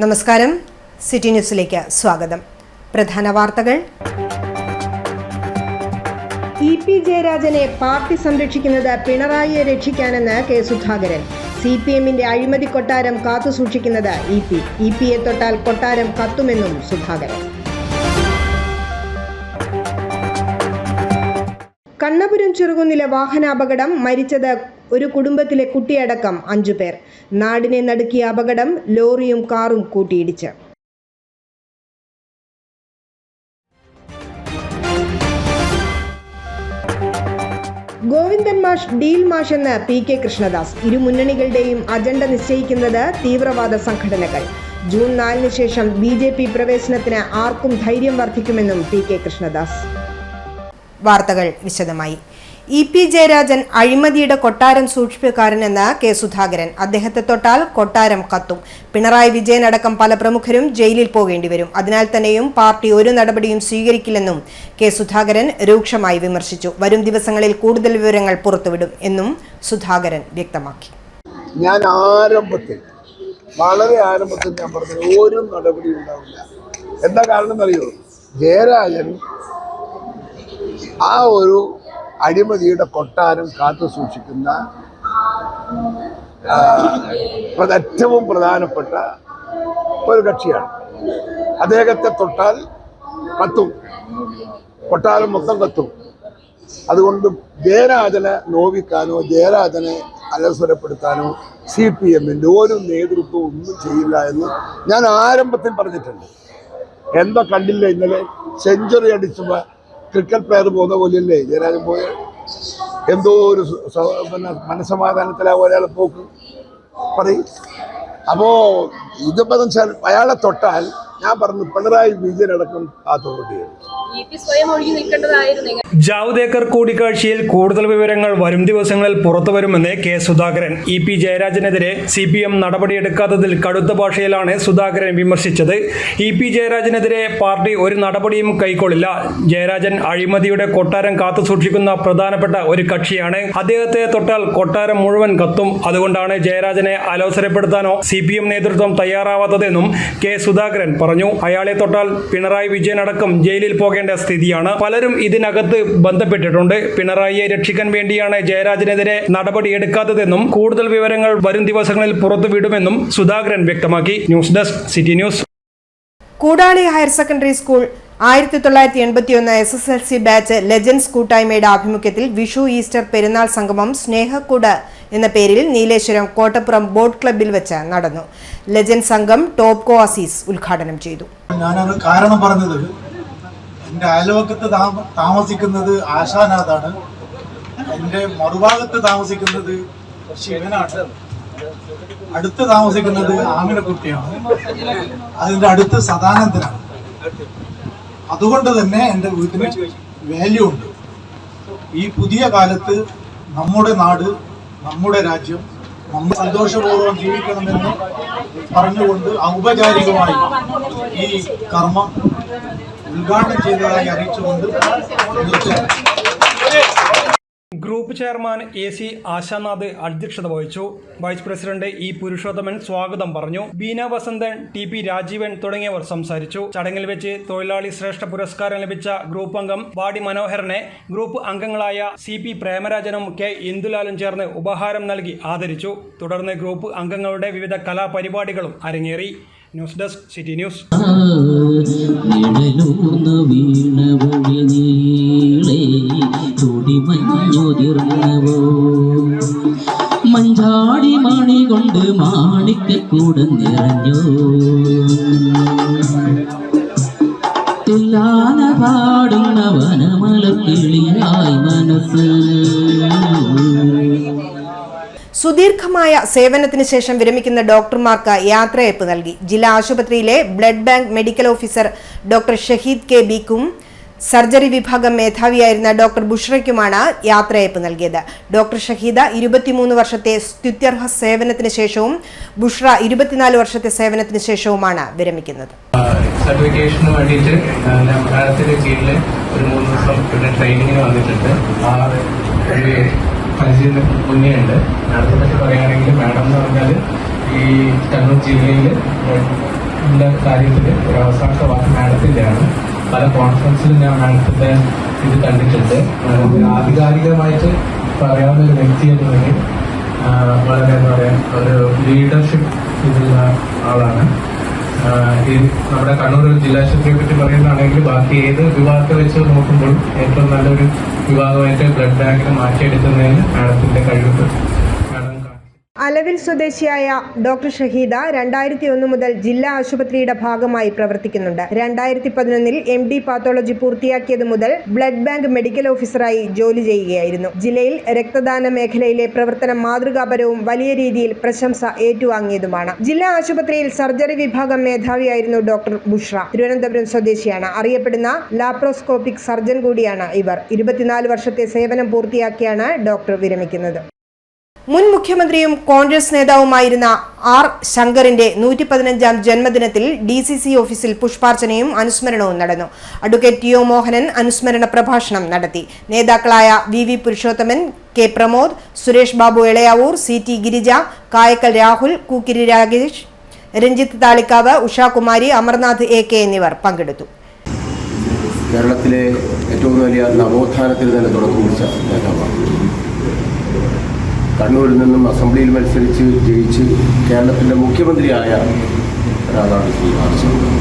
നമസ്കാരം, സിറ്റി ന്യൂസിലേക്ക് സ്വാഗതം. പ്രധാന വാർത്തകൾ. ഇ.പി. ജയരാജനെ പാർട്ടി സംരക്ഷിക്കുന്നത് പിണറായിയെ രക്ഷിക്കാനെന്ന് കെ. സുധാകരൻ. CPM-ന്റെ അഴിമതി കൊട്ടാരം കാത്തുസൂക്ഷിക്കുന്നത് ഇ.പി.യെ തൊട്ടാൽ കൊട്ടാരം കത്തുമെന്നും സുധാകരൻ. കണ്ണപുരം ചെറുകുന്നിലെ വാഹനാപകടം. മരിച്ചത് ഒരു കുടുംബത്തിലെ കുട്ടിയടക്കം 5 പേർ. നാടിനെ നടുക്കിയ അപകടം. ലോറിയും കാറും കൂട്ടിയിടിച്ച്. ഗോവിന്ദൻ മാഷ് ഡീൽ മാഷ് എന്ന് PK കൃഷ്ണദാസ്. ഇരു മുന്നണികളുടെയും അജണ്ട നിശ്ചയിക്കുന്നത് തീവ്രവാദ സംഘടനകൾ. ജൂൺ 4 ശേഷം BJP പ്രവേശനത്തിന് ആർക്കും ധൈര്യം വർദ്ധിക്കുമെന്നും PK കൃഷ്ണദാസ്. വാർത്തകൾ വിശദമായി. ഇ.പി. ജയരാജൻ അഴിമതിയുടെ കൊട്ടാരം സൂക്ഷിപ്പുകാരനെന്ന് കെ. സുധാകരൻ. അദ്ദേഹത്തെ തൊട്ടാൽ കൊട്ടാരം കത്തും. പിണറായി വിജയൻ അടക്കം പല പ്രമുഖരും ജയിലിൽ പോകേണ്ടി വരും. അതിനാൽ തന്നെയും പാർട്ടി ഒരു നടപടിയും സ്വീകരിക്കില്ലെന്നും കെ. സുധാകരൻ രൂക്ഷമായി വിമർശിച്ചു. വരും ദിവസങ്ങളിൽ കൂടുതൽ വിവരങ്ങൾ പുറത്തുവിടും എന്നും സുധാകരൻ വ്യക്തമാക്കി. ഞാൻ വളരെ ആരംഭത്തിൽ ഞാൻ പറഞ്ഞത് ഒരു നടപടി ഉണ്ടാവില്ല. എന്താ കാരണം എന്നറിയോ? ജയരാജൻ ആ ഒരു അഴിമതിയുടെ കൊട്ടാരം കാത്തു സൂക്ഷിക്കുന്ന ഏറ്റവും പ്രധാനപ്പെട്ട ഒരു കക്ഷിയാണ്. അദ്ദേഹത്തെ തൊട്ടാൽ കത്തും, കൊട്ടാരം മൊത്തം കത്തും. അതുകൊണ്ട് ജയരാജനെ നോവിക്കാനോ ജയരാജനെ അലസരപ്പെടുത്താനോ CPM-ന്റെ ഒരു നേതൃത്വം ഒന്നും ചെയ്യില്ല എന്ന് ഞാൻ ആരംഭത്തിൽ പറഞ്ഞിട്ടുണ്ട്. എന്താ കണ്ടില്ല, ഇന്നലെ സെഞ്ചുറി അടിച്ച ക്രിക്കറ്റ് പ്ലെയർ പോകുന്ന പോലെയല്ലേ ജയരാജൻ പോയ? എന്തോ ഒരു മനസ്സമാധാനത്തിലാ ഒരാളെ പോക്ക് പറയും. അപ്പോൾ ഇതിപ്പോൾ അയാളെ തൊട്ടാൽ ഞാൻ പറഞ്ഞു പിണറായി വിജയനടക്കം കാത്തുകൊണ്ടിരുന്നു. ജാവ്ദേക്കർ കൂടിക്കാഴ്ചയിൽ കൂടുതൽ വിവരങ്ങൾ വരും ദിവസങ്ങളിൽ പുറത്തുവരുമെന്ന് കെ. സുധാകരൻ. ഇ.പി. ജയരാജനെതിരെ CPM നടപടിയെടുക്കാത്തതിൽ കടുത്ത ഭാഷയിലാണ് സുധാകരൻ വിമർശിച്ചത്. ഇ.പി. ജയരാജനെതിരെ പാർട്ടി ഒരു നടപടിയും കൈക്കൊള്ളില്ല. ജയരാജൻ അഴിമതിയുടെ കൊട്ടാരം കാത്തുസൂക്ഷിക്കുന്ന പ്രധാനപ്പെട്ട ഒരു കക്ഷിയാണ്. അദ്ദേഹത്തെ തൊട്ടാൽ കൊട്ടാരം മുഴുവൻ കത്തും. അതുകൊണ്ടാണ് ജയരാജനെ അലോസരപ്പെടുത്താനോ CPM നേതൃത്വം തയ്യാറാവാത്തതെന്നും കെ. സുധാകരൻ പറഞ്ഞു. അയാളെ തൊട്ടാൽ പിണറായി വിജയൻ അടക്കം ജയിലിൽ പോകേണ്ട സ്ഥിതിയാണ്. പലരും ഇതിനകത്ത് ബന്ധപ്പെട്ടിട്ടുണ്ട്. പിണറായിയെ രക്ഷിക്കാൻ വേണ്ടിയാണ് ജയരാജനെതിരെ നടപടിയെടുക്കാത്തതെന്നും കൂടുതൽ വിവരങ്ങൾ വരും ദിവസങ്ങളിൽ പുറത്തുവിടുമെന്നും സുധാകരൻ വ്യക്തമാക്കി. News desk, city news. Koodali higher secondary school 1981 SSLC batch legends കൂട്ടായ്മയുടെ ആഭിമുഖ്യത്തിൽ വിഷു ഈസ്റ്റർ പെരുന്നാൾ സംഗമം സ്നേഹക്കൂട് എന്ന പേരിൽ നീലേശ്വരം കോട്ടപ്പുറം ബോട്ട് ക്ലബ്ബിൽ വെച്ച് നടന്നു. ലെജൻഡ് സംഘം ടോപ്കോ അസീസ് ഉദ്ഘാടനം ചെയ്തു. ഞാനത് കാരണം പറഞ്ഞത്, എൻ്റെ അയൽവക്കത്ത് താമസിക്കുന്നത് ആശാനാഥാണ്, എൻ്റെ മറുഭാഗത്ത് താമസിക്കുന്നത് ശിവനാണ്, അടുത്ത് താമസിക്കുന്നത് ആമിനക്കുട്ടിയാണ്, അതിൻ്റെ അടുത്ത് സദാനന്ദനാണ്. അതുകൊണ്ട് തന്നെ എൻ്റെ വീട്ടിന് വാല്യൂ ഉണ്ട്. ഈ പുതിയ കാലത്ത് നമ്മുടെ നാട്, നമ്മുടെ രാജ്യം, നമ്മൾ സന്തോഷപൂർവ്വം ജീവിക്കണമെന്ന് പറഞ്ഞുകൊണ്ട് ഔപചാരികമായി ഈ കർമ്മം ഉദ്ഘാടനം ചെയ്തതായി അറിയിച്ചുകൊണ്ട് ഗ്രൂപ്പ് ചെയർമാൻ AC ആശാനാഥ് അധ്യക്ഷത വഹിച്ചു. വൈസ് പ്രസിഡന്റ് E പുരുഷോത്തമൻ സ്വാഗതം പറഞ്ഞു. ബീന വസന്തൻ, TP രാജീവൻ തുടങ്ങിയവർ സംസാരിച്ചു. ചടങ്ങിൽ വെച്ച് തൊഴിലാളി ശ്രേഷ്ഠ പുരസ്കാരം ലഭിച്ച ഗ്രൂപ്പ് അംഗം വാടി മനോഹരനെ ഗ്രൂപ്പ് അംഗങ്ങളായ CP പ്രേമരാജനും K ഇന്ദുലാലും ചേർന്ന് ഉപഹാരം നൽകി ആദരിച്ചു. തുടർന്ന് ഗ്രൂപ്പ് അംഗങ്ങളുടെ വിവിധ കലാപരിപാടികളും അരങ്ങേറി. News desk, city news. മഞ്ചാടി മണി കൊണ്ട് മാണിക്കൂടം നിറഞ്ഞു, തുല്ലാന പാടുന്ന വനമലക്കിളിയായി മനസ്സ്. സുദീർഘമായ സേവനത്തിന് ശേഷം വിരമിക്കുന്ന ഡോക്ടർമാർക്ക് യാത്രയയപ്പ് നൽകി. ജില്ലാ ആശുപത്രിയിലെ blood bank medical officer doctor Shaheed K. ബിക്കും സർജറി വിഭാഗം മേധാവിയായിരുന്ന ഡോക്ടർ ബുഷ്രയ്ക്കുമാണ് യാത്രയയപ്പ് നൽകിയത്. ഡോക്ടർ ഷഹീദ 23 വർഷത്തെ സ്തുത്യർഹ സേവനത്തിന് ശേഷവും ബുഷ്ര 24 വർഷത്തെ സേവനത്തിന് ശേഷവുമാണ് വിരമിക്കുന്നത്. സർട്ടിഫിക്കേഷന് വേണ്ടിയിട്ട് ഞാൻ മാഡത്തിന്റെ കീഴിൽ ഒരു 3 ദിവസം പിന്നെ ട്രെയിനിങ്ങിന് വന്നിട്ടുണ്ട്. പരിശീലനം മുന്നേ ഉണ്ട്. മാഡത്തെ പറ്റി പറയുകയാണെങ്കിൽ മാഡം എന്ന് പറഞ്ഞാൽ ഈ കണ്ണൂർ ജില്ലയിൽ കാര്യത്തിൽ ഒരു അവസാന വാക്ക് മാഡത്തിൻ്റെയാണ്. പല കോൺഫറൻസിലും ഞാൻ മാഡത്തിൻ്റെ ഇത് കണ്ടിട്ടുണ്ട്. ആധികാരികമായിട്ട് പറയാവുന്ന ഒരു വ്യക്തി എന്ന നിലയിൽ വളരെ എന്താ പറയുക ഒരു ലീഡർഷിപ്പ് ഇതിലുള്ള ആളാണ്. നമ്മുടെ കണ്ണൂർ ജില്ലാശുപത്രിയെ പറ്റി പറയുന്നതാണെങ്കിൽ ബാക്കി ഏത് വിഭാഗത്തെ വെച്ച് നോക്കുമ്പോൾ ഏറ്റവും നല്ലൊരു വിഭാഗമായിട്ട് ബ്ലഡ് ബാങ്കിനെ മാറ്റിയെടുക്കുന്നതിന് മാഡത്തിൻ്റെ കഴിവ്. അലവിൽ സ്വദേശിയായ ഡോക്ടർ ഷഹീദ 2001 മുതൽ ജില്ലാ ആശുപത്രിയുടെ ഭാഗമായി പ്രവർത്തിക്കുന്നുണ്ട്. 2011 MD പാത്തോളജി പൂർത്തിയാക്കിയത് മുതൽ ബ്ലഡ് ബാങ്ക് മെഡിക്കൽ ഓഫീസറായി ജോലി ചെയ്യുകയായിരുന്നു. ജില്ലയിൽ രക്തദാന മേഖലയിലെ പ്രവർത്തനം മാതൃകാപരവും വലിയ രീതിയിൽ പ്രശംസ ഏറ്റുവാങ്ങിയതുമാണ്. ജില്ലാ ആശുപത്രിയിൽ സർജറി വിഭാഗം മേധാവിയായിരുന്നു ഡോക്ടർ ബുഷ്ര. തിരുവനന്തപുരം സ്വദേശിയാണ്. അറിയപ്പെടുന്ന ലാപ്രോസ്കോപ്പിക് സർജൻ കൂടിയാണ് ഇവർ. 24 വർഷത്തെ സേവനം പൂർത്തിയാക്കിയാണ് ഡോക്ടർ വിരമിക്കുന്നത്. മുൻ മുഖ്യമന്ത്രിയും കോൺഗ്രസ് നേതാവുമായിരുന്ന ആർ ശങ്കറിന്റെ 115ാം ജന്മദിനത്തിൽ DCC ഓഫീസിൽ പുഷ്പാർച്ചനയും അനുസ്മരണവും നടന്നു. അഡ്വക്കേറ്റ് ടി ഒ മോഹനൻ അനുസ്മരണ പ്രഭാഷണം നടത്തി. നേതാക്കളായ VV Purushothaman, K Pramod, Suresh Babu Elayavoor, CT Girija, Kayakkal Rahul, Kookkiri Ragesh, Ranjith Thalikkavu, Ushakumari, Amarnath AK എന്നിവർ പങ്കെടുത്തു. കേരളത്തിലെ ഏറ്റവും വലിയ നവോത്ഥാനത്തിന് തന്നെ തുടക്കം കുറിച്ച നേതാവാണ്. കണ്ണൂരിൽ നിന്നും അസംബ്ലിയിൽ മത്സരിച്ച് ജയിച്ച് കേരളത്തിൻ്റെ മുഖ്യമന്ത്രിയായ ഒരാളാണ് ശ്രീ ആർ ശങ്കർ.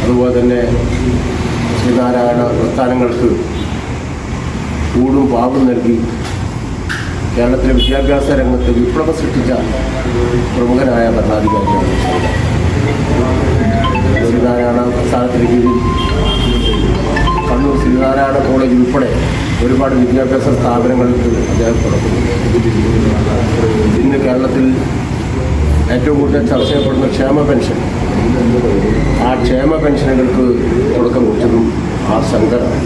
അതുപോലെ തന്നെ ശ്രീനാരായണ പ്രസ്ഥാനങ്ങൾക്ക് ഊടും പാവും നൽകി കേരളത്തിലെ വിദ്യാഭ്യാസ രംഗത്ത് വിപ്ലവം സൃഷ്ടിച്ച പ്രമുഖനായ ഭരണാധികാരിയാണ് ശങ്കർ. ശ്രീനാരായണ പ്രസ്ഥാനത്തിന് കീഴിൽ കണ്ണൂർ ശ്രീനാരായണ കോളേജ് ഉൾപ്പെടെ ഒരുപാട് വിദ്യാഭ്യാസ സ്ഥാപനങ്ങൾക്ക് അദ്ദേഹം തുടങ്ങുന്നു. ഇന്ന് കേരളത്തിൽ ഏറ്റവും കൂടുതൽ ചർച്ച ചെയ്യപ്പെടുന്ന ക്ഷേമ പെൻഷൻ, ആ ക്ഷേമ പെൻഷനുകൾക്ക് തുടക്കം കുറിച്ചതും ആർ ശങ്കറാണ്.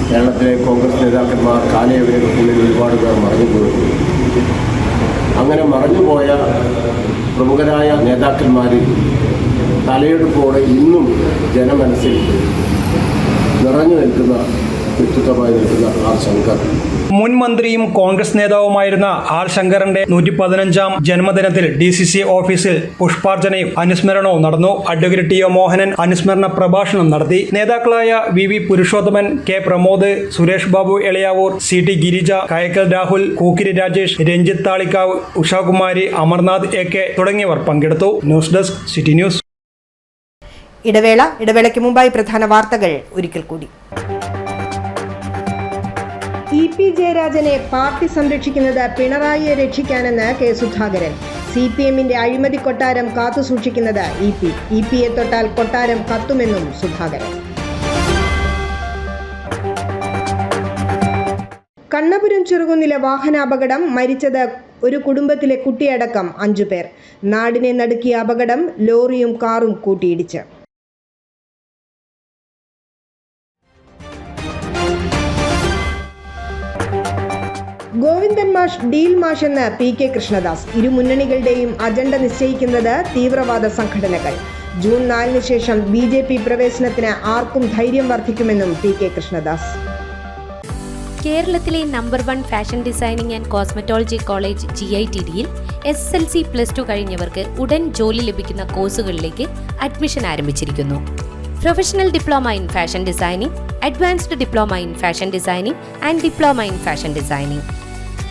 കേരളത്തിലെ കോൺഗ്രസ് നേതാക്കന്മാർ കാലയവരകൾക്കുള്ളിൽ ഒരുപാട് പേർ മറഞ്ഞുപോയി. അങ്ങനെ മറഞ്ഞുപോയ പ്രമുഖരായ നേതാക്കന്മാരിൽ തലയെടുപ്പോടെ ഇന്നും ജനമനസ്സിൽ നിറഞ്ഞു നിൽക്കുന്ന വ്യക്തിത്വമായി നിൽക്കുന്ന ആർ ശങ്കർ. മുൻ മന്ത്രിയും കോൺഗ്രസ് നേതാവുമായിരുന്ന ആർ ശങ്കറിന്റെ 115ാം ജന്മദിനത്തിൽ DCC ഓഫീസിൽ പുഷ്പാർച്ചനയും അനുസ്മരണവും നടന്നു. അഡ്വക്കേറ്റ് ടി ഒ മോഹനൻ അനുസ്മരണ പ്രഭാഷണം നടത്തി. നേതാക്കളായ VV Purushothaman, K Pramod, Suresh Babu Elayavoor, CT Girija, Kayakkal Rahul, Kookkiri Rajesh, Ranjith Thalikkavu, Ushakumari, Amarnath AK തുടങ്ങിയവർ പങ്കെടുത്തു. News desk city news. ഇടവേളയ്ക്ക് മുമ്പായി പ്രധാന വാർത്തകൾ ഒരിക്കൽ കൂടി. EP ജയരാജനെ പാർട്ടി സംരക്ഷിക്കുന്നത് പിണറായിയെ രക്ഷിക്കാനെന്ന് K സുധാകരൻ. CPM-ന്റെ അഴിമതി കൊട്ടാരം കാത്തുസൂക്ഷിക്കുന്നത് EP-യെ തൊട്ടാൽ കൊട്ടാരം കത്തുമെന്നും സുധാകരൻ. കണ്ണപുരം ചെറുകുന്നിലെ വാഹനാപകടം. മരിച്ചത് ഒരു കുടുംബത്തിലെ കുട്ടിയടക്കം 5 പേർ. നാടിനെ നടുക്കിയ അപകടം. ലോറിയും കാറും കൂട്ടിയിടിച്ച്. ഗോവിന്ദൻ മാഷ് ഡീൽ മാഷ് എന്ന് PK കൃഷ്ണദാസ്. ഇരു മുന്നണികളുടെയും അജണ്ട നിശ്ചയിക്കുന്നത് തീവ്രവാദ സംഘടനകൾ. ജൂൺ 4 ശേഷം BJP പ്രവേശനത്തിന് ആർക്കും ധൈര്യം വർദ്ധിക്കുമെന്നും PK കൃഷ്ണദാസ്. കേരളത്തിലെ number 1 fashion designing and cosmetology college GITD-യിൽ SSLC+2 കഴിഞ്ഞവർക്ക് ഉടൻ ജോലി ലഭിക്കുന്ന കോഴ്സുകളിലേക്ക് അഡ്മിഷൻ ആരംഭിച്ചിരിക്കുന്നു. Professional diploma in fashion designing, advanced diploma in fashion designing and diploma in fashion designing.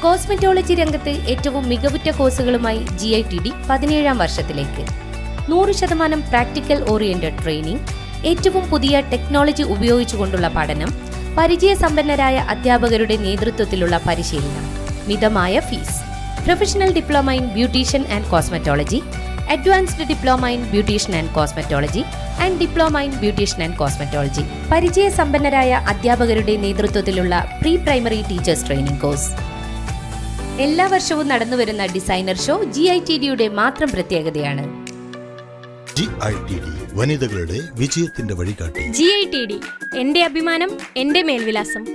Cosmetology രംഗത്ത് ഏറ്റവും മികവുറ്റ കോഴ്സുകളുമായി GITD 17ാം വർഷത്തിലേക്ക്. 100% പ്രാക്ടിക്കൽ ഓറിയന്റഡ് ട്രെയിനിങ്, ഏറ്റവും പുതിയ ടെക്നോളജി ഉപയോഗിച്ചുകൊണ്ടുള്ള പഠനം, പരിചയസമ്പന്നരായ അധ്യാപകരുടെ നേതൃത്വത്തിലുള്ള പരിശീലനം, മിതമായ fees. Professional diploma in beautician and cosmetology, advanced diploma in beautician and cosmetology and diploma in beautician and cosmetology. പരിചയസമ്പന്നരായ അധ്യാപകരുടെ നേതൃത്വത്തിലുള്ള pre primary teachers training course. എല്ലാ വർഷവും നടന്നുവരുന്ന ഡിസൈനർ ഷോ GITD-യുടെ മാത്രം പ്രത്യേകതയാണ്. GITD വനിതകളുടെ വിജയത്തിന്റെ വഴികാട്ടി. GITD എന്റെ അഭിമാനം, എന്റെ മേൽവിലാസം.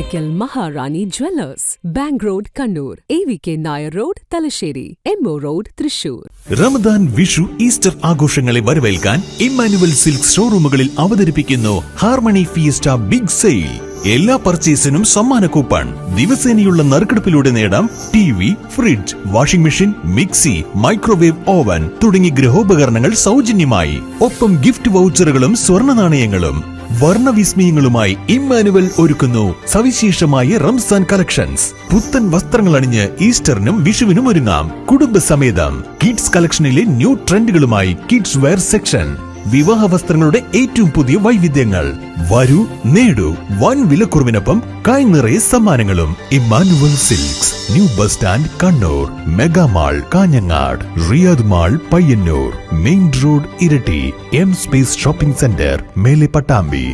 Karaikal Maharani Jewellers, Bank Road, Kannur, AVK Nair Road, Talasheri, MO Road, Thrissur. Ramadan, Vishu, Easter ആഘോഷങ്ങളെ വരവേൽക്കാൻ ഇമ്മാനുവൽ സിൽക്സ് ഷോറൂമുകളിൽ അവതരിപ്പിക്കുന്നു ഹാർമണി ഫിയസ്റ്റ ബിഗ് സെയിൽ. എല്ലാ പർച്ചേസിനും സമ്മാന കൂപ്പൺ. ദിവസേനയുള്ള നറുക്കെടുപ്പിലൂടെ നേടാം TV, fridge, washing machine, mixie, microwave oven തുടങ്ങി ഗൃഹോപകരണങ്ങൾ സൗജന്യമായി. ഒപ്പം ഗിഫ്റ്റ് വൗച്ചറുകളും സ്വർണ്ണ നാണയങ്ങളും. വർണ്ണവിസ്മയങ്ങളുമായി ഇമ്മാനുവൽ ഒരുക്കുന്നു സവിശേഷമായ റംസാൻ കളക്ഷൻസ്. പുത്തൻ വസ്ത്രങ്ങൾ അണിഞ്ഞ് ഈസ്റ്ററിനും വിഷുവിനും ഒരുങ്ങാം കുടുംബസമേതം. കിഡ്സ് കളക്ഷനിലെ ന്യൂ ട്രെൻഡുകളുമായി കിഡ്സ് വെയർ സെക്ഷൻ. വിവാഹ വസ്ത്രങ്ങളുടെ ഏറ്റവും പുതിയ വൈവിധ്യങ്ങൾ. വരൂ, നേടൂ വൻ വിലക്കുറവിനൊപ്പം കൈ നിറയെ സമ്മാനങ്ങളും. Emmanuel silks, new bus stand, Kannur. Mega mall, Kanhangad. Riyadh mall, Payyanur. Main road, ഇരട്ടി. എം സ്പേസ് ഷോപ്പിംഗ് സെന്റർ, മേലെ പട്ടാമ്പി.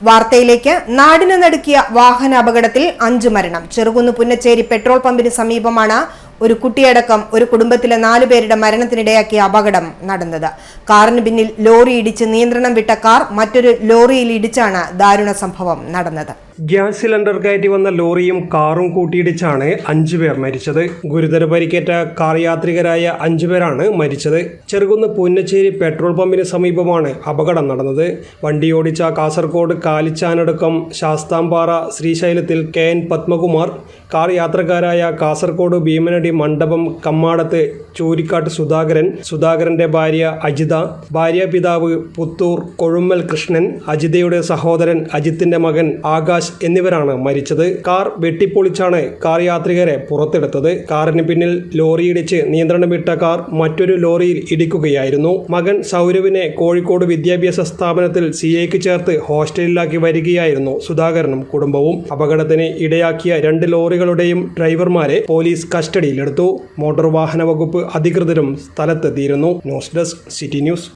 വാർത്തയിലേക്ക്. നാടിന് നടുക്കിയ വാഹന അപകടത്തിൽ 5 മരണം. ചെറുകുന്ന് പുന്നച്ചേരി പെട്രോൾ പമ്പിന് സമീപമാണ് ഒരു കുട്ടിയടക്കം ഒരു കുടുംബത്തിലെ 4 പേരുടെ മരണത്തിനിടയാക്കിയ അപകടം നടന്നത്. കാറിന് പിന്നിൽ ലോറി ഇടിച്ച് നിയന്ത്രണം വിട്ട കാർ മറ്റൊരു ലോറിയിൽ ഇടിച്ചാണ് ദാരുണ സംഭവം നടന്നത്. ഗ്യാസ് സിലിണ്ടർ കയറ്റി വന്ന ലോറിയും കാറും കൂട്ടിയിടിച്ചാണ് 5 പേർ മരിച്ചത്. ഗുരുതര പരിക്കേറ്റ കാർ യാത്രികരായ 5 പേരാണ് മരിച്ചത്. ചെറുകുന്ന് പുന്നച്ചേരി പെട്രോൾ പമ്പിന് സമീപമാണ് അപകടം നടന്നത്. വണ്ടി ഓടിച്ച കാസർഗോഡ് കാലിച്ചാനടുക്കം ശാസ്താംപാറ ശ്രീശൈലത്തിൽ KN പത്മകുമാർ, കാർ യാത്രക്കാരായ കാസർഗോഡ് ഭീമനടി മണ്ഡപം കമ്മാടത്ത് ചൂരിക്കാട്ട് സുധാകരന്റെ ഭാര്യ അജിത, ഭാര്യ പിതാവ് പുത്തൂർ കൊഴുമ്മൽ കൃഷ്ണൻ, അജിതയുടെ സഹോദരൻ അജിത്തിന്റെ മകൻ ആകാശ് എന്നിവരാണ് മരിച്ചത്. കാർ വെട്ടിപ്പൊളിച്ചാണ് കാർ യാത്രികരെ പുറത്തെടുത്തത്. കാറിന് പിന്നിൽ ലോറിയിടിച്ച് നിയന്ത്രണം വിട്ട കാർ മറ്റൊരു ലോറിയിൽ ഇടിക്കുകയായിരുന്നു. മകൻ സൗരവിനെ കോഴിക്കോട് വിദ്യാഭ്യാസ സ്ഥാപനത്തിൽ CAക്ക് ചേർത്ത് ഹോസ്റ്റലിലാക്കി വരികയായിരുന്നു സുധാകരനും കുടുംബവും. അപകടത്തിന് ഇടയാക്കിയ 2 ലോറികളുടെയും ഡ്രൈവർമാരെ പോലീസ് കസ്റ്റഡിയിലെടുത്തു. മോട്ടോർ വാഹന വകുപ്പ് അധികൃതരും സ്ഥലത്തെത്തിയിരുന്നു. News desk, city news.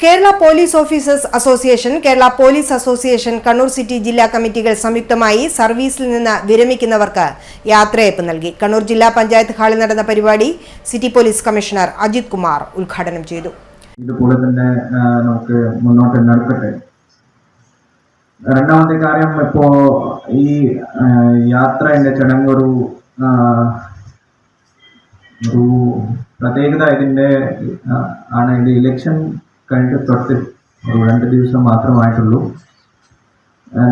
Kerala police officers association, Kerala police association, Kannur city ജില്ലാ കമ്മിറ്റികൾ സംയുക്തമായി സർവീസിൽ നിന്ന് വിരമിക്കുന്നവർക്ക് യാത്രയയപ്പ് നൽകി. കണ്ണൂർ ജില്ലാ പഞ്ചായത്ത് ഹാളിൽ നടന്ന പരിപാടി city police commissioner Ajith Kumar ഉദ്ഘാടനം ചെയ്തു. ഇതുപോലെ തന്നെ നമുക്ക് മുന്നോട്ട് നടക്കട്ടെ. രണ്ടാമത്തെ കാര്യം, ഇപ്പോ ഈ യാത്രയുടെ ചടങ്ങ് ഒരു പ്രത്യേകത ഇതിന്റെ ആണ്. ഇത് ഇലക്ഷൻ കഴിഞ്ഞ തൊട്ട് ഒരു 2 ദിവസം മാത്രമായിട്ടുള്ളൂ.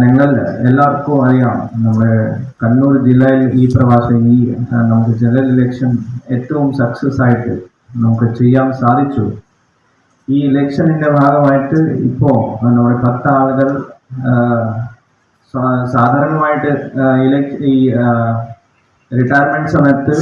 നിങ്ങൾ എല്ലാവർക്കും അറിയാം, നമ്മുടെ കണ്ണൂർ ജില്ലയിൽ ഈ പ്രാവശ്യം നമുക്ക് ജനറൽ ഇലക്ഷൻ ഏറ്റവും സക്സസ് ആയിട്ട് നമുക്ക് ചെയ്യാൻ സാധിച്ചു. ഈ ഇലക്ഷനിന്റെ ഭാഗമായിട്ട് ഇപ്പോൾ നമ്മുടെ 10 ആളുകൾ സാധാരണമായിട്ട് ഈ റിട്ടയർമെന്റ് സമയത്ത്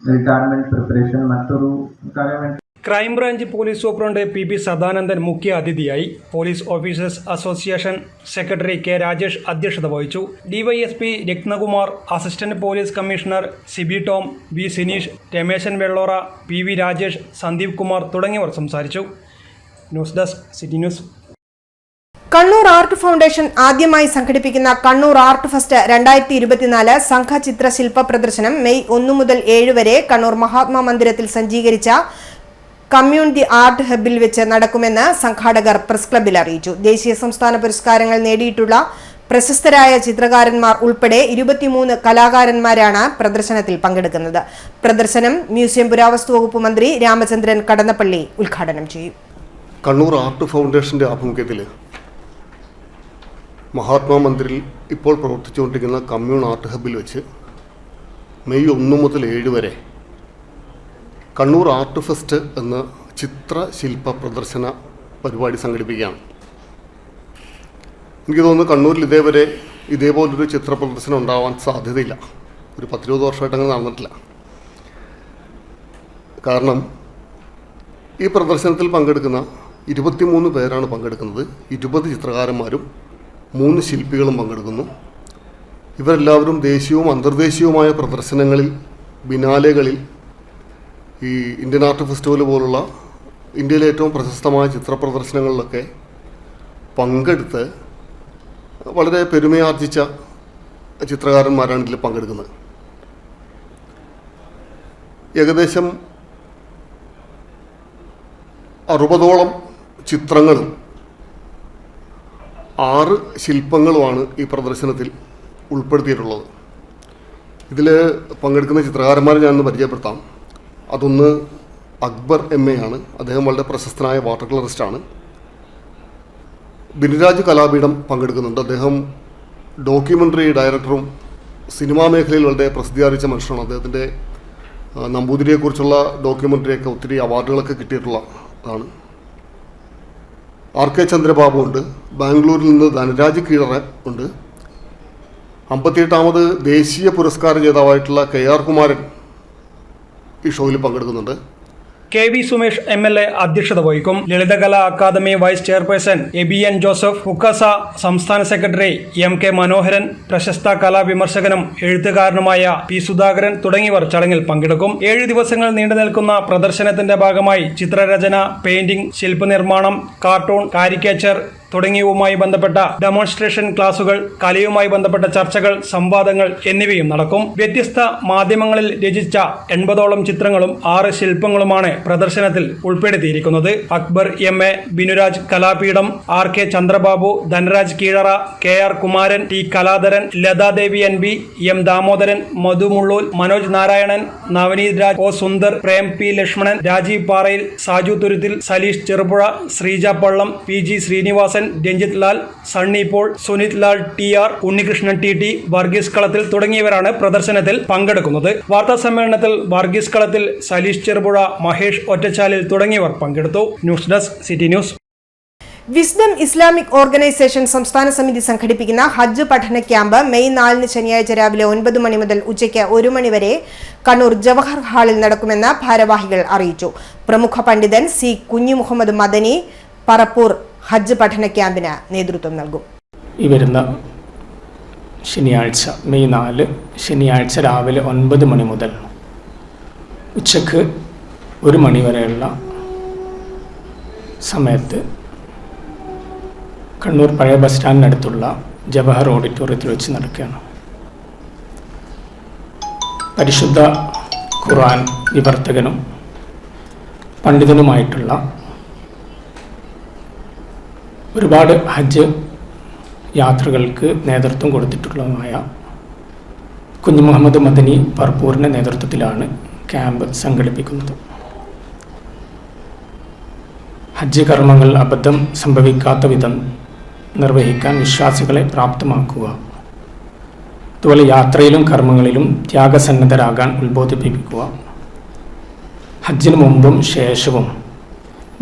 റിട്ടയർമെന്റ് പ്രിപ്പറേഷൻ മറ്റൊരു കാര്യം. Crime branch police superintendent PB Sadanandan മുഖ്യ അതിഥിയായി. Police officers association secretary K Rajesh അധ്യക്ഷത വഹിച്ചു. DYSP Ratnakumar, assistant police commissioner Sibi Tom, V Sineesh, Rameshan Vellora, PV Rajesh, Sandeep Kumar തുടങ്ങിയവർ സംസാരിച്ചു. News desk, city news. Kannur art foundation ആദ്യമായി സംഘടിപ്പിക്കുന്ന കണ്ണൂർ ആർട്ട് ഫെസ്റ്റ് 2024 സംഘ ചിത്രശില്പ പ്രദർശനം മെയ് 1 മുതൽ 7 വരെ കണ്ണൂർ മഹാത്മാ മന്ദിരത്തിൽ സജ്ജീകരിച്ച കമ്മ്യൂണിറ്റി ആർട്ട് ഹബിൽ വെച്ച് നടക്കുമെന്ന് സംഘാടകർ പ്രസ് ക്ലബ്ബിൽ അറിയിച്ചു. ദേശീയ സംസ്ഥാന പുരസ്കാരങ്ങൾ നേടിയിട്ടുള്ള പ്രശസ്തരായ ചിത്രകാരന്മാർ ഉൾപ്പെടെ 23 കലാകാരന്മാരാണ് പ്രദർശനത്തിൽ പങ്കെടുക്കുന്നത്. പ്രദർശനം മ്യൂസിയം പുരാവസ്തു വകുപ്പ് മന്ത്രി രാമചന്ദ്രൻ കടന്നപ്പള്ളി ഉദ്ഘാടനം ചെയ്യും. കണ്ണൂർ ആർട്ട് ഫൗണ്ടേഷന്റെ ആഭിമുഖ്യത്തിൽ മഹാത്മാ മന്ദിറിൽ ഇപ്പോൾ പ്രവർത്തിച്ചുകൊണ്ടിരിക്കുന്ന കമ്മ്യൂൺ ആർട്ട് ഹബിൽ വെച്ച് മെയ് 1 മുതൽ 7 വരെ കണ്ണൂർ ആർട്ട് ഫെസ്റ്റ് എന്ന ചിത്രശില്പ പ്രദർശന പരിപാടി സംഘടിപ്പിക്കുകയാണ്. എനിക്ക് തോന്നുന്നു കണ്ണൂരിൽ ഇതേവരെ ഇതേപോലൊരു ചിത്ര പ്രദർശനം ഉണ്ടാവാൻ സാധ്യതയില്ല. ഒരു 10-20 വർഷമായിട്ട് അങ്ങനെ നടന്നിട്ടില്ല. കാരണം ഈ പ്രദർശനത്തിൽ പങ്കെടുക്കുന്ന 23 പേരാണ് പങ്കെടുക്കുന്നത്. 20 ചിത്രകാരന്മാരും 3 ശില്പികളും പങ്കെടുക്കുന്നു. ഇവരെല്ലാവരും ദേശീയവും അന്തർദേശീയവുമായ പ്രദർശനങ്ങളിൽ, ബിനാലെകളിൽ, ഈ ഇന്ത്യൻ ആർട്ട് ഫെസ്റ്റിവൽ പോലുള്ള ഇന്ത്യയിലെ ഏറ്റവും പ്രശസ്തമായ ചിത്ര പ്രദർശനങ്ങളിലൊക്കെ പങ്കെടുത്ത് വളരെ പെരുമയാർജിച്ച ചിത്രകാരന്മാരാണ് ഇതിൽ പങ്കെടുക്കുന്നത്. ഏകദേശം 60ഓളം ചിത്രങ്ങളും 6 ശില്പങ്ങളുമാണ് ഈ പ്രദർശനത്തിൽ ഉൾപ്പെടുത്തിയിട്ടുള്ളത്. ഇതിൽ പങ്കെടുക്കുന്ന ചിത്രകാരന്മാരെ ഞാനൊന്ന് പരിചയപ്പെടുത്താം. അതൊന്ന് അക്ബർ MA ആണ്. അദ്ദേഹം വളരെ പ്രശസ്തനായ വാട്ടർ കളറിസ്റ്റാണ്. ബിനുരാജ് കലാപീഠം പങ്കെടുക്കുന്നുണ്ട്. അദ്ദേഹം ഡോക്യുമെൻ്ററി ഡയറക്ടറും സിനിമാ മേഖലയിൽ വളരെ പ്രസിദ്ധിയാർജിച്ച മനുഷ്യനാണ്. അദ്ദേഹത്തിൻ്റെ നമ്പൂതിരിയെക്കുറിച്ചുള്ള ഡോക്യുമെൻ്ററിയൊക്കെ ഒത്തിരി അവാർഡുകളൊക്കെ കിട്ടിയിട്ടുള്ളതാണ്. RK ചന്ദ്രബാബു ഉണ്ട്. ബാംഗ്ലൂരിൽ നിന്ന് ധനരാജ് കീഴറ ഉണ്ട്. 58ാമത് ദേശീയ പുരസ്കാര ജേതാവായിട്ടുള്ള KR കുമാരൻ ഈ ഷോയിൽ പങ്കെടുക്കുന്നുണ്ട്. KV സുമേഷ് MLA അധ്യക്ഷത വഹിക്കും. ലളിതകലാ അക്കാദമി വൈസ് ചെയർപേഴ്സൺ എബിഎൻ ജോസഫ്, ഹുക്കസ സംസ്ഥാന സെക്രട്ടറി MK മനോഹരൻ, പ്രശസ്ത കലാവിമർശകനും എഴുത്തുകാരനുമായ P സുധാകരൻ തുടങ്ങിയവർ ചടങ്ങിൽ പങ്കെടുക്കും. 7 ദിവസങ്ങൾ നീണ്ടുനിൽക്കുന്ന പ്രദർശനത്തിന്റെ ഭാഗമായി ചിത്രരചന, പെയിന്റിംഗ്, ശില്പനിർമ്മാണം, കാർട്ടൂൺ, കാരിക്കേച്ചർ തുടങ്ങിയവുമായി ബന്ധപ്പെട്ട ഡെമോൺസ്ട്രേഷൻ ക്ലാസുകൾ, കലയുമായി ബന്ധപ്പെട്ട ചർച്ചകൾ, സംവാദങ്ങൾ എന്നിവയും നടക്കും. വ്യത്യസ്ത മാധ്യമങ്ങളിൽ രചിച്ച 80ഓളം ചിത്രങ്ങളും 6 ശില്പങ്ങളുമാണ് പ്രദർശനത്തിൽ ഉൾപ്പെടുത്തിയിരിക്കുന്നത്. Akbar MA, Binuraj കലാപീഠം, RK Chandrababu, Dhanraj Keezhara, KR Kumaran, T Kaladharan, Lathadevi NB, M Damodaran, മധു മുള്ളൂൽ, Manoj Narayanan, Navneet Raj, O Sundar, Prem P Lakshmanan, Rajeev Parayil, Saju Thuruthil, Saleesh Cherupuzha, Sreeja Pallam, PG Srinivasan, Ranjith Lal, Sunny Paul, Sunith Lal TR, Unnikrishnan TT, Varghese Kalathil തുടങ്ങിയവരാണ് പ്രദർശനത്തിൽ പങ്കെടുക്കുന്നത്. വാർത്താ സമ്മേളനത്തിൽ വർഗീസ് കളത്തിൽ, സലീഷ് ചെറുപുഴ, മഹേഷ് ഒറ്റച്ചാലിൽ തുടങ്ങിയവർ പങ്കെടുത്തു. News desk city news. Wisdom Islamic organisation സംസ്ഥാന സമിതി സംഘടിപ്പിക്കുന്ന ഹജ്ജ് പഠന ക്യാമ്പ് മെയ് 4 ശനിയാഴ്ച രാവിലെ 9 മണി മുതൽ ഉച്ചയ്ക്ക് 1 മണി വരെ കണ്ണൂർ ജവഹർ ഹാളിൽ നടക്കുമെന്ന് ഭാരവാഹികൾ അറിയിച്ചു. പ്രമുഖ പണ്ഡിതൻ C കുഞ്ഞിമുഹമ്മദ് മദനി പറപ്പൂർ ഹജ്ജ് പഠന ക്യാമ്പിന് നേതൃത്വം നൽകും. ഈ വരുന്ന ശനിയാഴ്ച മെയ് 4 ശനിയാഴ്ച രാവിലെ 9 മണി മുതൽ ഉച്ചക്ക് 1 മണി വരെയുള്ള സമയത്ത് കണ്ണൂർ പഴയ ബസ് സ്റ്റാൻഡിനടുത്തുള്ള ജവഹർ ഓഡിറ്റോറിയത്തിൽ വെച്ച് നടക്കുകയാണ്. പരിശുദ്ധ ഖുർആൻ വിവർത്തകനും പണ്ഡിതനുമായിട്ടുള്ള ഒരുപാട് ഹജ്ജ് യാത്രകൾക്ക് നേതൃത്വം കൊടുത്തിട്ടുള്ളതുമായ കുഞ്ഞുമുഹമ്മദ് മദനി പറപ്പൂരിൻ്റെ നേതൃത്വത്തിലാണ് ക്യാമ്പ് സംഘടിപ്പിക്കുന്നത്. ഹജ്ജ് കർമ്മങ്ങൾ അബദ്ധം സംഭവിക്കാത്ത വിധം നിർവഹിക്കാൻ വിശ്വാസികളെ പ്രാപ്തമാക്കുക, അതുപോലെ യാത്രയിലും കർമ്മങ്ങളിലും ത്യാഗസന്നദ്ധരാകാൻ ഉത്ബോധിപ്പിക്കുക, ഹജ്ജിന് മുമ്പും ശേഷവും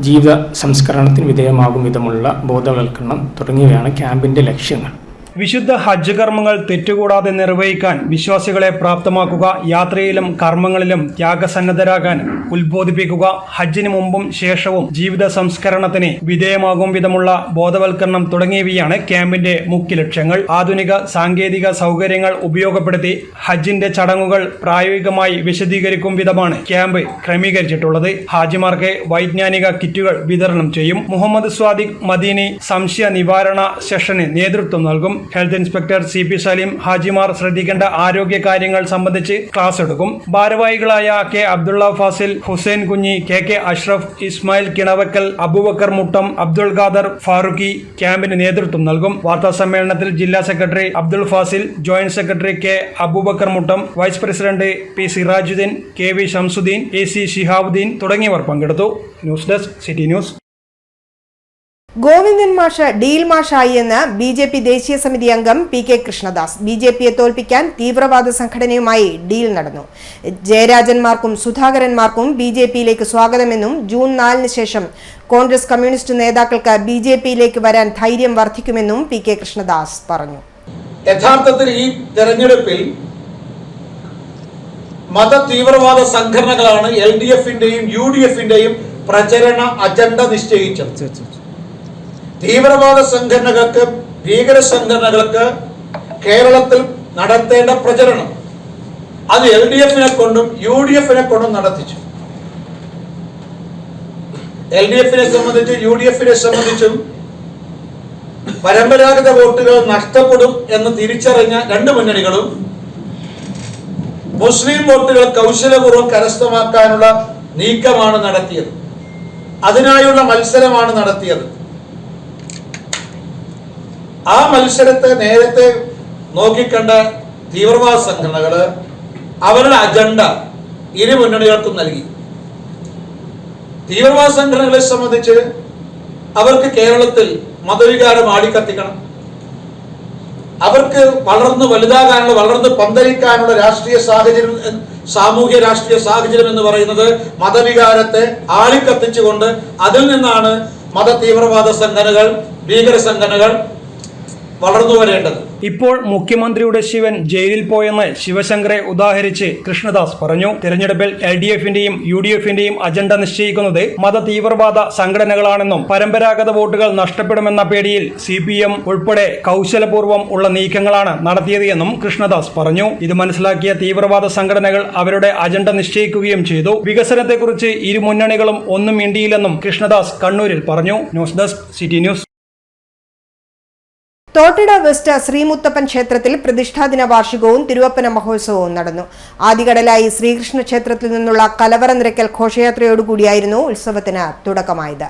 ജീവിത സംസ്കരണത്തിന് വിധേയമാകും വിധമുള്ള ബോധവൽക്കരണം തുടങ്ങിയവയാണ് ക്യാമ്പിൻ്റെ ലക്ഷ്യങ്ങൾ. വിശുദ്ധ ഹജ്ജ് കർമ്മങ്ങൾ തെറ്റുകൂടാതെ നിർവഹിക്കാൻ വിശ്വാസികളെ പ്രാപ്തമാക്കുക, യാത്രയിലും കർമ്മങ്ങളിലും ത്യാഗസന്നദ്ധരാകാൻ ഉത്ബോധിപ്പിക്കുക, ഹജ്ജിന് മുമ്പും ശേഷവും ജീവിത സംസ്കരണത്തിന് വിധേയമാകും വിധമുള്ള ബോധവൽക്കരണം തുടങ്ങിയവയാണ് ക്യാമ്പിന്റെ മുഖ്യ ലക്ഷ്യങ്ങൾ. ആധുനിക സാങ്കേതിക സൗകര്യങ്ങൾ ഉപയോഗപ്പെടുത്തി ഹജ്ജിന്റെ ചടങ്ങുകൾ പ്രായോഗികമായി വിശദീകരിക്കും വിധമാണ് ക്യാമ്പ് ക്രമീകരിച്ചിട്ടുള്ളത്. ഹാജിമാർക്ക് വൈജ്ഞാനിക കിറ്റുകൾ വിതരണം ചെയ്യും. മുഹമ്മദ് സ്വാദിഖ് മദീനി സംശയ നിവാരണ സെഷന് നേതൃത്വം നൽകും. ഹെൽത്ത് ഇൻസ്പെക്ടർ CP സലീം ഹാജിമാർ ശ്രദ്ധിക്കേണ്ട ആരോഗ്യ കാര്യങ്ങൾ സംബന്ധിച്ച് ക്ലാസ് എടുക്കും. ഭാരവാഹികളായ K അബ്ദുള്ള ഫാസിൽ, ഹുസൈൻ കുഞ്ഞി, KK അഷ്റഫ്, ഇസ്മായിൽ കിണവക്കൽ, അബൂബക്കർ മുട്ടം, അബ്ദുൾ ഖാദർ ഫാറൂഖി ക്യാമ്പിന് നേതൃത്വം നൽകും. വാർത്താ സമ്മേളനത്തിൽ ജില്ലാ secretary Abdul Fazil, joint secretary K Aboobacker Muttam, vice president P Sirajuddin, KV Shamsuddin, AC Shihabuddin തുടങ്ങിയവർ പങ്കെടുത്തു. News desk city news. Govindan മാഷ് ഡീൽ മാഷായി എന്ന് BJP ദേശീയ സമിതി അംഗം PK കൃഷ്ണദാസ്. BJPയെ തോൽപ്പിക്കാൻ തീവ്രവാദ സംഘടനയുമായി ഡീൽ നടന്നു. ജയരാജന്മാർക്കും സുധാകരന്മാർക്കും BJPയിലേക്ക് സ്വാഗതമെന്നും ജൂൺ 4 ശേഷം കോൺഗ്രസ് കമ്മ്യൂണിസ്റ്റ് നേതാക്കൾക്ക് BJPയിലേക്ക് വരാൻ ധൈര്യം വർദ്ധിക്കുമെന്നും PK കൃഷ്ണദാസ് പറഞ്ഞു. യഥാർത്ഥത്തിൽ ഈ തെരഞ്ഞെടുപ്പിൽ മത തീവ്രവാദ സംഘടനകളാണ് LDFന്റെയും UDFന്റെയും പ്രചരണ അജണ്ട നിശ്ചയിച്ചത്. തീവ്രവാദ സംഘടനകൾക്ക്, ഭീകര സംഘടനകൾക്ക് കേരളത്തിൽ നടത്തേണ്ട പ്രചരണം അത് LDFനെ കൊണ്ടും UDFനെ കൊണ്ടും നടത്തിച്ചു. LDFനെ സംബന്ധിച്ചും UDFനെ സംബന്ധിച്ചും പരമ്പരാഗത വോട്ടുകൾ നഷ്ടപ്പെടും എന്ന് തിരിച്ചറിഞ്ഞ രണ്ട് മുന്നണികളും മുസ്ലിം വോട്ടുകൾ കൗശലപൂർവ്വം കരസ്ഥമാക്കാനുള്ള നീക്കമാണ് നടത്തിയത്. അതിനായുള്ള മത്സരമാണ് നടത്തിയത്. ആ മത്സരത്തെ നേരത്തെ നോക്കിക്കണ്ട തീവ്രവാദ സംഘടനകള് അവരുടെ അജണ്ട ഇരു മുന്നണികൾക്കും നൽകി. തീവ്രവാദ സംഘടനകളെ സംബന്ധിച്ച് അവർക്ക് കേരളത്തിൽ മതവികാരം ആടിക്കത്തിക്കണം, അവർക്ക് വളർന്ന് വലുതാകാനുള്ള, വളർന്ന് പന്തലിക്കാനുള്ള രാഷ്ട്രീയ സാഹചര്യം, സാമൂഹ്യ രാഷ്ട്രീയ സാഹചര്യം എന്ന് പറയുന്നത് മതവികാരത്തെ ആളിക്കത്തിച്ചുകൊണ്ട് അതിൽ നിന്നാണ് മത തീവ്രവാദ സംഘടനകൾ, ഭീകര സംഘടനകൾ വളർന്നു വരേണ്ടത്. ഇപ്പോൾ മുഖ്യമന്ത്രിയുടെ ശിവൻ ജയിലിൽ പോയെന്ന് ശിവശങ്കറെ ഉദാഹരിച്ച് കൃഷ്ണദാസ് പറഞ്ഞു. തിരഞ്ഞെടുപ്പിൽ LDF-ന്റെയും UDF-ന്റെയും അജണ്ട നിശ്ചയിക്കുന്നത് മത തീവ്രവാദ സംഘടനകളാണെന്നും പരമ്പരാഗത വോട്ടുകൾ നഷ്ടപ്പെടുമെന്ന പേടിയിൽ CPM ഉൾപ്പെടെ കൗശലപൂർവ്വം ഉള്ള നീക്കങ്ങളാണ് നടത്തിയത് എന്നും കൃഷ്ണദാസ് പറഞ്ഞു. ഇത് മനസ്സിലാക്കിയ തീവ്രവാദ സംഘടനകൾ അവരുടെ അജണ്ട നിശ്ചയിക്കുകയും ചെയ്തു. വികസനത്തെക്കുറിച്ച് ഇരു മുന്നണികളും ഒന്നും മിണ്ടിയില്ലെന്നും കൃഷ്ണദാസ് കണ്ണൂരിൽ പറഞ്ഞു. News desk city news. Thottada west Sree Muthappan ക്ഷേത്രത്തിൽ പ്രതിഷ്ഠാദിന വാർഷികവും തിരുവപ്പന മഹോത്സവവും നടന്നു. ആദികടലായി ശ്രീകൃഷ്ണ ക്ഷേത്രത്തിൽ നിന്നുള്ള കലവറ നിരക്കൽ ഘോഷയാത്രയോടുകൂടിയായിരുന്നു ഉത്സവത്തിന് തുടക്കമായത്.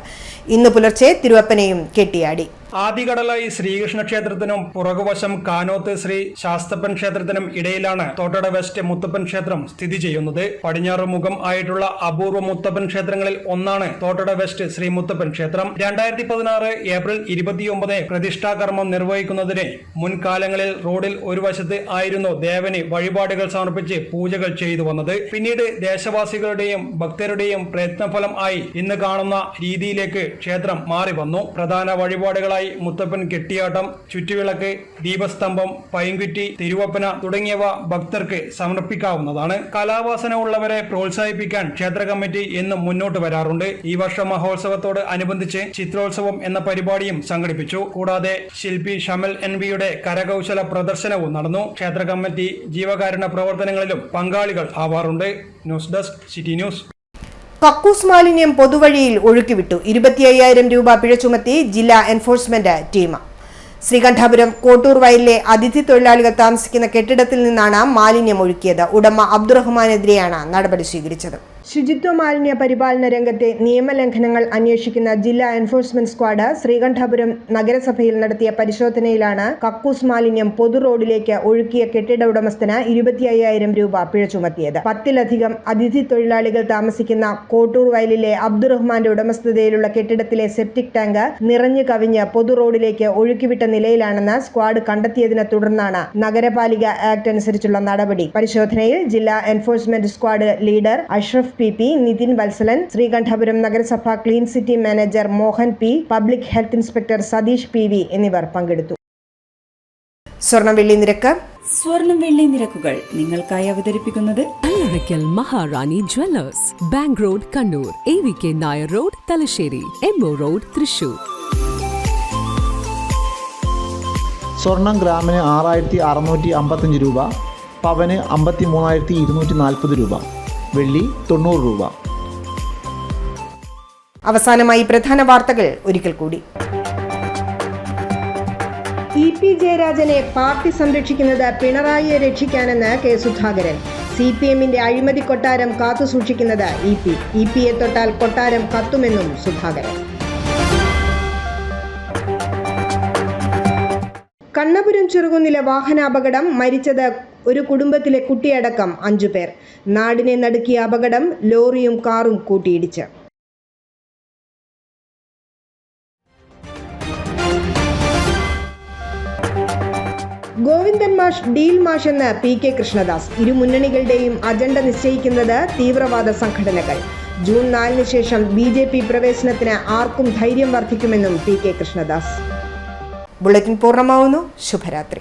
ഇന്ന് പുലർച്ചെ തിരുവപ്പനയും കെട്ടിയാടി. ആദികടലായി ശ്രീകൃഷ്ണ ക്ഷേത്രത്തിനും പുറകുവശം കാനോത്ത് ശ്രീ ശാസ്തപ്പൻ ക്ഷേത്രത്തിനും ഇടയിലാണ് തോട്ടട വെസ്റ്റ് മുത്തപ്പൻ ക്ഷേത്രം സ്ഥിതി ചെയ്യുന്നത്. പടിഞ്ഞാറ് മുഖം ആയിട്ടുള്ള അപൂർവ മുത്തപ്പൻ ക്ഷേത്രങ്ങളിൽ ഒന്നാണ് തോട്ടട വെസ്റ്റ് ശ്രീ മുത്തപ്പൻ ക്ഷേത്രം. 2016 ഏപ്രിൽ 29 പ്രതിഷ്ഠാകർമ്മം നിർവഹിക്കുന്നതിന് മുൻകാലങ്ങളിൽ റോഡിൽ ഒരു വശത്ത് ആയിരുന്നു ദേവന് വഴിപാടുകൾ സമർപ്പിച്ച് പൂജകൾ ചെയ്തു വന്നത്. പിന്നീട് ദേശവാസികളുടെയും ഭക്തരുടെയും പ്രയത്നഫലം ആയി ഇന്ന് കാണുന്ന രീതിയിലേക്ക് ക്ഷേത്രം മാറി വന്നു. പ്രധാന വഴിപാടുകളായി മുത്തപ്പൻ കെട്ടിയാട്ടം, ചുറ്റുവിളക്ക്, ദീപസ്തംഭം, പൈങ്കുറ്റി, തിരുവപ്പന തുടങ്ങിയവ ഭക്തർക്ക് സമർപ്പിക്കാവുന്നതാണ്. കലാവാസന ഉള്ളവരെ പ്രോത്സാഹിപ്പിക്കാൻ ക്ഷേത്ര കമ്മിറ്റി എന്നും മുന്നോട്ട് വരാറുണ്ട്. ഈ വർഷം മഹോത്സവത്തോട് അനുബന്ധിച്ച് ചിത്രോത്സവം എന്ന പരിപാടിയും സംഘടിപ്പിച്ചു. കൂടാതെ ശില്പി ഷമൽ NVയുടെ കരകൗശല പ്രദർശനവും നടന്നു. ക്ഷേത്ര കമ്മിറ്റി ജീവകാരുണ്യ പ്രവർത്തനങ്ങളിലും പങ്കാളികൾ ആവാറുണ്ട്. News desk city news. കക്കൂസ് മാലിന്യം പൊതുവഴിയിൽ ഒഴുക്കിവിട്ടു. 25,000 രൂപ പിഴ ചുമത്തി ജില്ലാ എൻഫോഴ്സ്മെന്റ് ടീം. ശ്രീകണ്ഠാപുരം കോട്ടൂർ വയലിലെ അതിഥി തൊഴിലാളികൾ താമസിക്കുന്ന കെട്ടിടത്തിൽ നിന്നാണ് മാലിന്യം ഒഴുക്കിയത്. ഉടമ അബ്ദുറഹ്മാനെതിരെയാണ് നടപടി സ്വീകരിച്ചത്. ശുചിത്വ മാലിന്യ പരിപാലന രംഗത്തെ നിയമലംഘനങ്ങൾ അന്വേഷിക്കുന്ന ജില്ലാ എൻഫോഴ്സ്മെന്റ് സ്ക്വാഡ് ശ്രീകണ്ഠാപുരം നഗരസഭയിൽ നടത്തിയ പരിശോധനയിലാണ് കക്കൂസ് മാലിന്യം പൊതു റോഡിലേക്ക് ഒഴുക്കിയ കെട്ടിട ഉടമസ്ഥന് 25,000 രൂപ പിഴ ചുമത്തിയത്. 10-ലധികം അതിഥി തൊഴിലാളികൾ താമസിക്കുന്ന കോട്ടൂർ വയലിലെ അബ്ദുറഹ്മാന്റെ ഉടമസ്ഥതയിലുള്ള കെട്ടിടത്തിലെ സെപ്റ്റിക് ടാങ്ക് നിറഞ്ഞു കവിഞ്ഞ് പൊതു റോഡിലേക്ക് ഒഴുക്കിവിട്ട നിലയിലാണെന്ന് സ്ക്വാഡ് കണ്ടെത്തിയതിനെ തുടർന്നാണ് നഗരപാലിക ആക്ട് അനുസരിച്ചുള്ള നടപടി. പരിശോധനയിൽ ജില്ലാ enforcement squad leader Ashraf PP, Nithin Valsalan, Sreekandapuram നഗരസഭ clean city manager Mohan P, public health inspector Satheesh PV എന്നിവർ പങ്കെടുത്തു. സ്വർണം വെള്ളി നിരക്കുകൾ നിങ്ങൾക്കായി അവതരിപ്പിക്കുന്നത് Allarackal Maharani jewellers, bank road Kannur, AVK Nair road Thalassery, MO road Thrissur. സ്വർണം ഗ്രാമിന് 6,655 രൂപ, പവന് 53,240 രൂപ, വെള്ളി 90 രൂപ. അവസാനമായി പ്രധാന വാർത്തകൾ ഒരിക്കൽ കൂടി. EP ജയരാജനെ പാർട്ടി സംരക്ഷിക്കുന്നത് പിണറായിയെ രക്ഷിക്കാനെന്ന് K സുധാകരൻ. CPM-ന്റെ അഴിമതി കൊട്ടാരം കാത്തുസൂക്ഷിക്കുന്നത് EP-യെ തൊട്ടാൽ കൊട്ടാരം കത്തുമെന്നും സുധാകരൻ. കണ്ണപുരം ചെറുകുന്നിലെ വാഹനാപകടം, മരിച്ചത് ഒരു കുടുംബത്തിലെ കുട്ടിയടക്കം 5 പേർ. നാടിനെ നടുക്കിയ അപകടം, ലോറിയും കാറും കൂട്ടിയിടിച്ച്. ഗോവിന്ദൻ മാഷ് ഡീൽ മാഷ് എന്ന് PK കൃഷ്ണദാസ്. ഇരു മുന്നണികളുടെയും അജണ്ട നിശ്ചയിക്കുന്നത് തീവ്രവാദ സംഘടനകൾ. ജൂൺ 4 ശേഷം BJP പ്രവേശനത്തിന് ആർക്കും ധൈര്യം വർദ്ധിക്കുമെന്നും PK കൃഷ്ണദാസ്. ബുള്ളറ്റിൻ പൂർണ്ണമാവുന്നു. ശുഭരാത്രി.